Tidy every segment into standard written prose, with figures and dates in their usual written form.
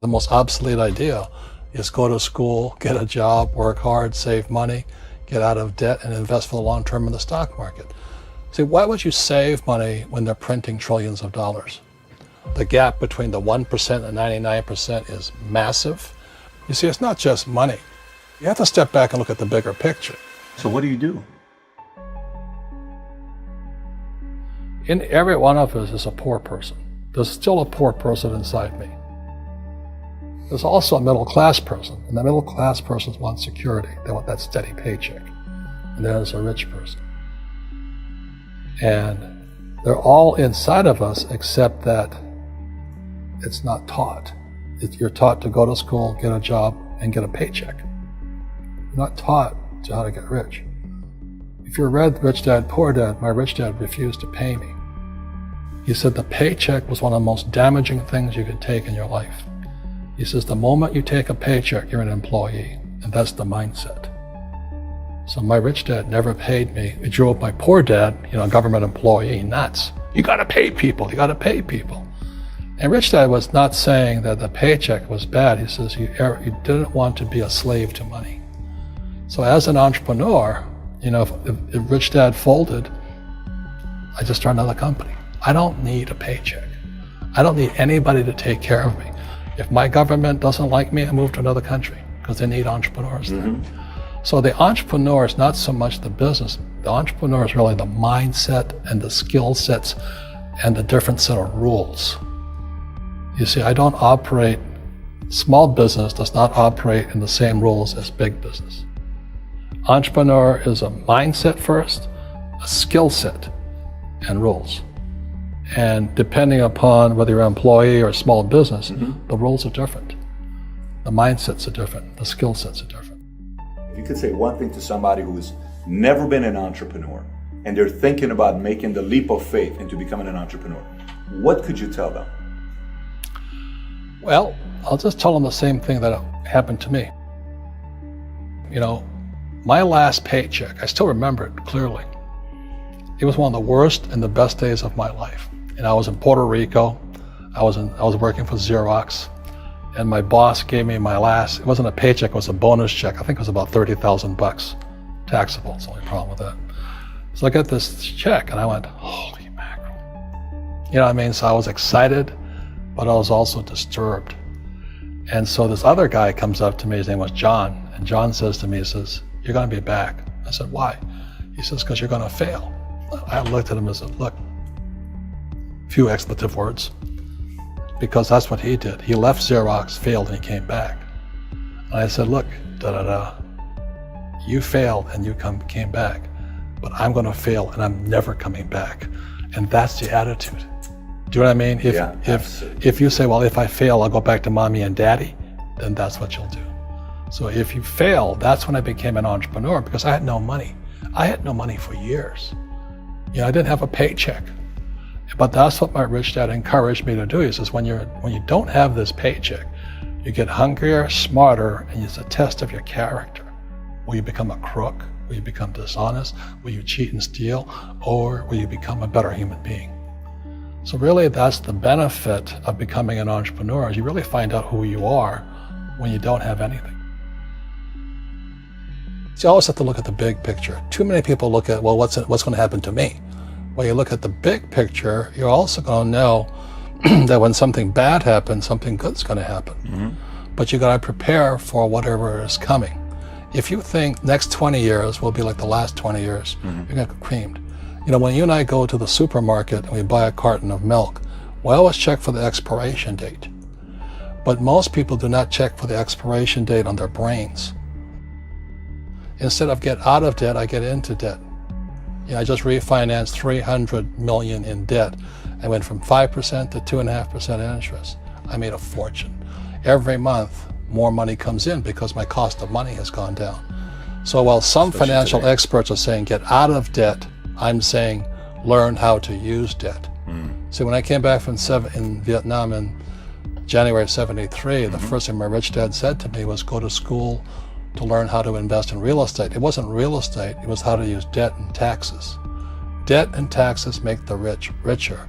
The most obsolete idea is go to school, get a job, work hard, save money, get out of debt, and invest for the long term in the stock market. See, why would you save money when they're printing trillions of dollars? The gap between the 1% and 99% is massive. You see, it's not just money. You have to step back and look at the bigger picture. So what do you do? In every one of us is a poor person. There's still a poor person inside me. There's also a middle class person, and the middle class persons want security. They want that steady paycheck. And then there's a rich person. And they're all inside of us, except that it's not taught. You're taught to go to school, get a job, and get a paycheck. You're not taught to how to get rich. If you read Rich Dad, Poor Dad, my rich dad refused to pay me. He said the paycheck was one of the most damaging things you could take in your life. He says the moment you take a paycheck, you're an employee, and that's the mindset. So my rich dad never paid me. It drove my poor dad, a government employee, nuts. You gotta pay people, you gotta pay people. And rich dad was not saying that the paycheck was bad. He says you didn't want to be a slave to money. So as an entrepreneur, if rich dad folded, I just started another company. I don't need a paycheck. I don't need anybody to take care of me. If my government doesn't like me, I move to another country because they need entrepreneurs there. So the entrepreneur is not so much the business. The entrepreneur is really the mindset and the skill sets and the different set of rules. You see, small business does not operate in the same rules as big business. Entrepreneur is a mindset first, a skill set, and rules. And depending upon whether you're an employee or a small business, the rules are different. The mindsets are different. The skill sets are different. If you could say one thing to somebody who's never been an entrepreneur and they're thinking about making the leap of faith into becoming an entrepreneur, what could you tell them? Well, I'll just tell them the same thing that happened to me. My last paycheck, I still remember it clearly. It was one of the worst and the best days of my life. And I was in Puerto Rico. I was working for Xerox, and my boss gave me it wasn't a paycheck, it was a bonus check. I think it was about $30,000, taxable. It's the only problem with that. So I got this check and I went, holy mackerel. So I was excited, but I was also disturbed. And so this other guy comes up to me, his name was John, and John says to me, he says, you're gonna be back. I said, why? He says, because you're gonna fail. I looked at him and said, look, few expletive words, because that's what he did. He left Xerox, failed, and he came back. And I said, look, you failed and you came back, but I'm gonna fail and I'm never coming back. And that's the attitude. Do you know what I mean? If you say, well, if I fail, I'll go back to mommy and daddy, then that's what you'll do. So if you fail, that's when I became an entrepreneur, because I had no money. I had no money for years. I didn't have a paycheck. But that's what my rich dad encouraged me to do. He says, when you don't have this paycheck, you get hungrier, smarter, and it's a test of your character. Will you become a crook? Will you become dishonest? Will you cheat and steal? Or will you become a better human being? So really, that's the benefit of becoming an entrepreneur, is you really find out who you are when you don't have anything. So you always have to look at the big picture. Too many people look at, well, what's going to happen to me? When you look at the big picture, you're also going to know that when something bad happens, something good's going to happen. But you got to prepare for whatever is coming. If you think next 20 years will be like the last 20 years, you're going to get creamed. When you and I go to the supermarket and we buy a carton of milk, we always check for the expiration date. But most people do not check for the expiration date on their brains. Instead of get out of debt, I get into debt. I just refinanced $300 million in debt. I went from 5% to 2.5% interest. I made a fortune. Every month, more money comes in because my cost of money has gone down. So while some financial experts are saying get out of debt, I'm saying learn how to use debt. So when I came back from in Vietnam in January of '73, the first thing my rich dad said to me was go to school to learn how to invest in real estate. It wasn't real estate, it was how to use debt and taxes. Debt and taxes make the rich richer.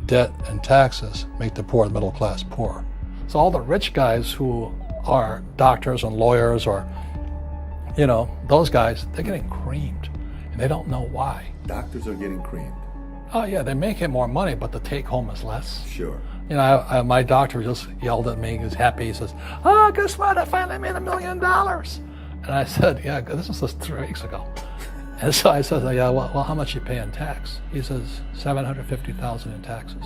Debt and taxes make the poor and middle class poor. So all the rich guys who are doctors and lawyers or, those guys, they're getting creamed and they don't know why. Doctors are getting creamed. Oh yeah, they're making more money, but the take home is less. Sure. My doctor just yelled at me. He was happy. He says, "Oh, guess what? I finally made $1 million." And I said, "Yeah, this was just 3 weeks ago." And so I said, "Yeah, well, how much you pay in tax?" He says, $750,000 in taxes.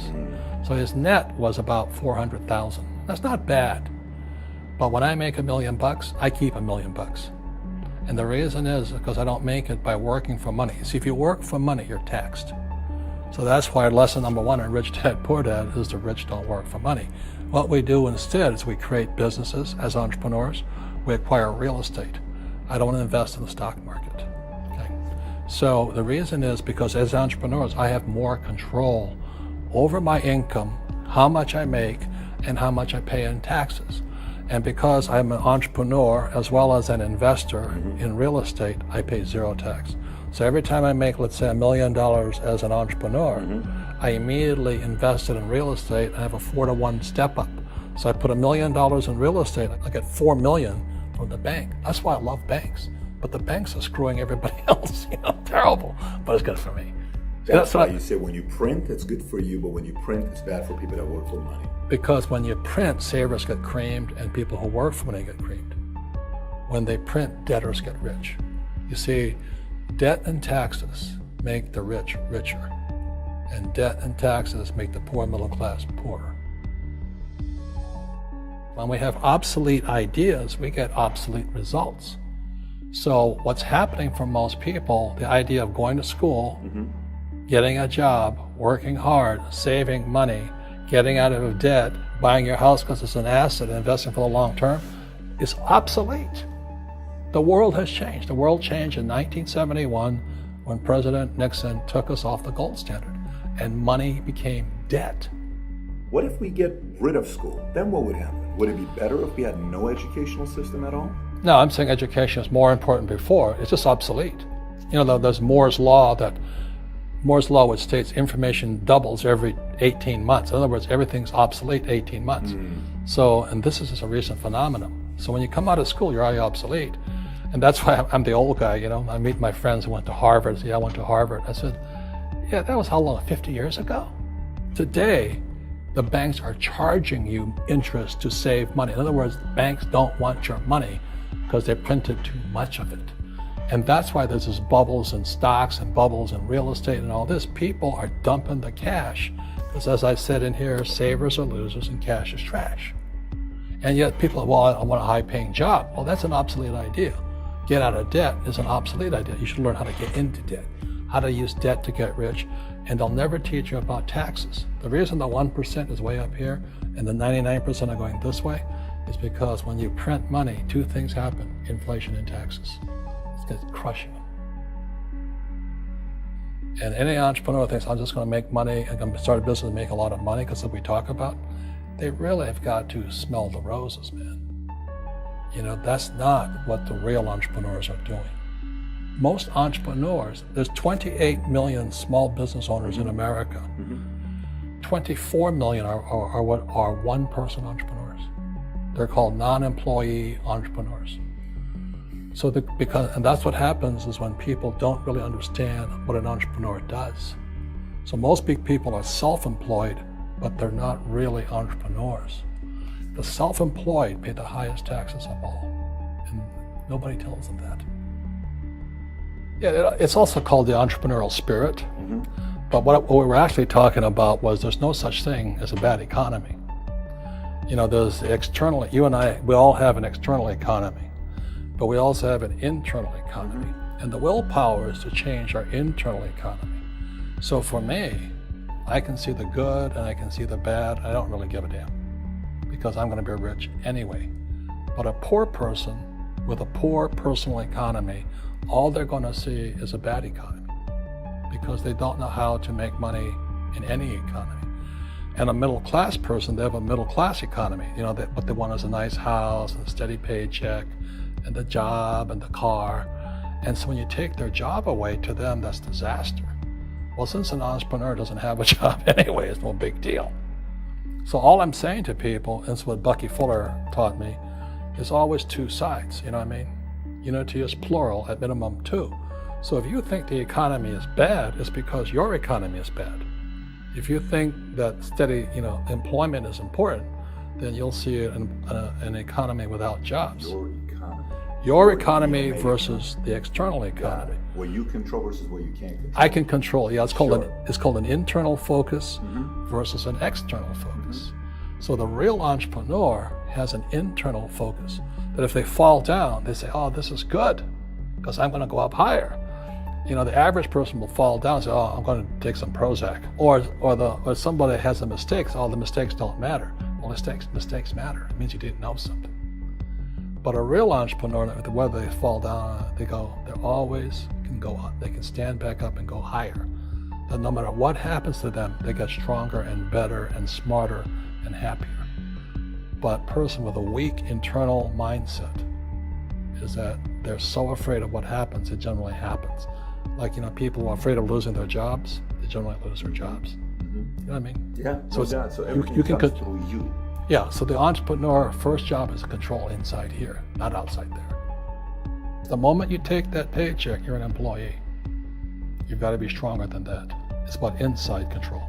So his net was about $400,000. That's not bad. But when I make $1 million, I keep $1 million. And the reason is because I don't make it by working for money. See, if you work for money, you're taxed. So that's why lesson number 1 in Rich Dad Poor Dad is the rich don't work for money. What we do instead is we create businesses as entrepreneurs. We acquire real estate. I don't invest in the stock market. Okay? So the reason is because as entrepreneurs, I have more control over my income, how much I make, and how much I pay in taxes. And because I'm an entrepreneur as well as an investor in real estate, I pay 0 tax. So every time I make, let's say, $1 million as an entrepreneur, I immediately invested in real estate and have a 4-to-1 step up. So I put $1 million in real estate, I get $4 million from the bank. That's why I love banks. But the banks are screwing everybody else, terrible, but it's good for me. That's why you say when you print, it's good for you, but when you print, it's bad for people that work for money. Because when you print, savers get creamed and people who work for money get creamed. When they print, debtors get rich. You see, debt and taxes make the rich richer, and debt and taxes make the poor middle class poorer. When we have obsolete ideas, we get obsolete results. So what's happening for most people, the idea of going to school, getting a job, working hard, saving money, getting out of debt, buying your house because it's an asset, investing for the long term, is obsolete. The world has changed. The world changed in 1971 when President Nixon took us off the gold standard and money became debt. What if we get rid of school? Then what would happen? Would it be better if we had no educational system at all? No, I'm saying education is more important before. It's just obsolete. There's Moore's Law which states information doubles every 18 months. In other words, everything's obsolete 18 months. So, and this is just a recent phenomenon. So when you come out of school, you're already obsolete. And that's why I'm the old guy, I meet my friends who went to Harvard. Say, I went to Harvard. I said, yeah, that was how long, 50 years ago? Today, the banks are charging you interest to save money. In other words, banks don't want your money because they printed too much of it. And that's why there's this bubbles in stocks and bubbles in real estate and all this. People are dumping the cash because, as I said in here, savers are losers and cash is trash. And yet people are, well, I want a high-paying job. Well, that's an obsolete idea. Get out of debt is an obsolete idea. You should learn how to get into debt, how to use debt to get rich, and they'll never teach you about taxes. The reason the 1% is way up here and the 99% are going this way is because when you print money, 2 things happen: inflation and taxes. It's going to crush you. And any entrepreneur thinks, I'm just going to make money, I'm going to start a business and make a lot of money because of what we talk about. They really have got to smell the roses, man. That's not what the real entrepreneurs are doing. Most entrepreneurs, there's 28 million small business owners in America. 24 million are what are one-person entrepreneurs. They're called non-employee entrepreneurs. So and that's what happens is when people don't really understand what an entrepreneur does. So most big people are self-employed, but they're not really entrepreneurs. The self-employed pay the highest taxes of all, and nobody tells them that. Yeah, it's also called the entrepreneurial spirit, but what we were actually talking about was there's no such thing as a bad economy. There's the external, you and I, we all have an external economy, but we also have an internal economy, and the willpower is to change our internal economy. So for me, I can see the good and I can see the bad. I don't really give a damn because I'm going to be rich anyway. But a poor person with a poor personal economy, all they're going to see is a bad economy because they don't know how to make money in any economy. And a middle class person, they have a middle class economy. What they want is a nice house, and a steady paycheck, and the job and the car. And so when you take their job away, to them, that's disaster. Well, since an entrepreneur doesn't have a job anyway, it's no big deal. So all I'm saying to people, and it's what Bucky Fuller taught me, is always two sides, you know what I mean? Unity is plural, at minimum two. So if you think the economy is bad, it's because your economy is bad. If you think that steady, employment is important, then you'll see an economy without jobs. Your economy versus the external economy. What you control versus what you can't control. I can control. Yeah, it's called an internal focus versus an external focus. So the real entrepreneur has an internal focus. That if they fall down, they say, "Oh, this is good, because I'm going to go up higher." The average person will fall down and say, "Oh, I'm going to take some Prozac," or somebody has a mistake. "Oh, the mistakes don't matter." Well, mistakes matter. It means you didn't know something. But a real entrepreneur, whether they fall down, they always can go up. They can stand back up and go higher. That no matter what happens to them, they get stronger and better and smarter and happier. But a person with a weak internal mindset is that they're so afraid of what happens, it generally happens. Like, people who are afraid of losing their jobs, they generally lose their jobs. You know what I mean? Yeah, so everything you can comes through you. Yeah, so the entrepreneur first job is to control inside here, not outside there. The moment you take that paycheck, you're an employee. You've got to be stronger than that. It's about inside control.